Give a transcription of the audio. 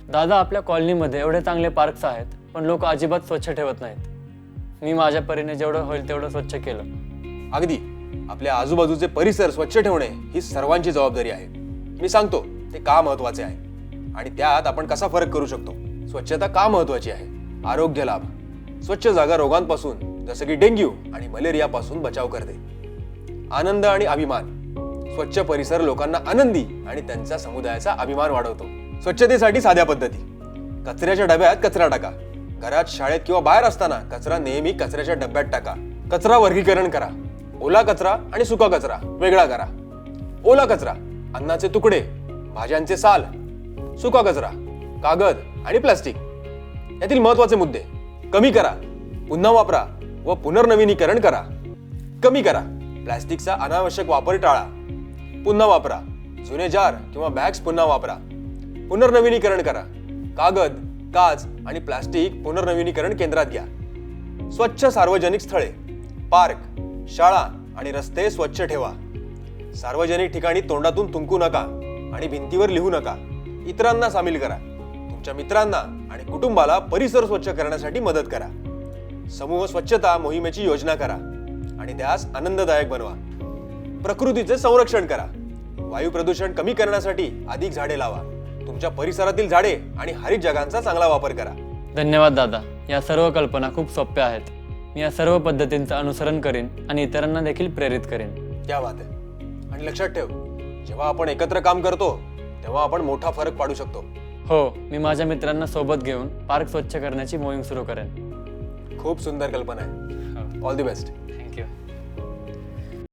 दादा, आपल्या कॉलनीमध्ये एवढे चांगले पार्क्स आहेत, पण लोक अजिबात स्वच्छ ठेवत नाहीत. मी माझ्या परीने जेवढं होईल तेवढं स्वच्छ केलं. अगदी आपल्या आजूबाजूचे परिसर स्वच्छ ठेवणे ही सर्वांची जबाबदारी आहे. मी सांगतो ते का महत्वाचे आहे आणि त्यात आपण कसा फरक करू शकतो. स्वच्छता का महत्वाची आहे? आरोग्य लाभ. स्वच्छ जागा रोगांपासून जसं की डेंग्यू आणि मलेरिया पासून बचाव करते. आनंद आणि अभिमान. स्वच्छ परिसर लोकांना आनंदी आणि त्यांच्या समुदायाचा अभिमान वाढवतो. स्वच्छतेसाठी साध्या पद्धती. कचऱ्याच्या डब्यात कचरा टाका. घरात, शाळेत किंवा बाहेर असताना कचरा नेहमी कचऱ्याच्या डब्यात टाका. कचरा वर्गीकरण करा. ओला कचरा आणि सुका कचरा वेगळा करा. ओला कचरा अन्नाचे तुकडे, भाज्यांचे साल. सुका कचरा कागद आणि प्लास्टिक. यातील महत्त्वाचे मुद्दे: कमी करा, पुन्हा वापरा व पुनर्नवीनीकरण करा. कमी करा, प्लास्टिकचा अनावश्यक वापर टाळा. पुन्हा वापरा, जुने जार किंवा बॅग्स पुन्हा वापरा. पुनर्नवीनीकरण करा, कागद, काच आणि प्लास्टिक पुनर्नवीनीकरण केंद्रात घ्या. स्वच्छ सार्वजनिक स्थळे, पार्क, शाळा आणि रस्ते स्वच्छ ठेवा. सार्वजनिक ठिकाणी तोंडातून थुंकू नका आणि भिंतीवर लिहू नका. इतरांना सामील करा. तुमच्या मित्रांना आणि कुटुंबाला परिसर स्वच्छ करण्यासाठी मदत करा. समूह स्वच्छता मोहिमेची योजना करा आणि त्यास आनंददायक बनवा. प्रकृतीचे संरक्षण करा. वायू प्रदूषण कमी करण्यासाठी अधिक झाडे लावा. तुमच्या परिसरातील झाडे आणि हरित जागांचा चांगला वापर करा. धन्यवाद दादा. या सर्व कल्पना खूप सोप्या आहेत. मी या सर्व पद्धतींचं अनुसरण करीन आणि इतरांना देखील प्रेरित करेन. क्या बात आहे. आणि लक्षात ठेव, जेव्हा आपण एकत्र काम करतो तेव्हा आपण मोठा फरक पाडू शकतो. हो, मी माझ्या मित्रांना सोबत घेऊन पार्क स्वच्छ करण्याची मोहीम सुरू करेन. खूप सुंदर कल्पना आहे. All the best.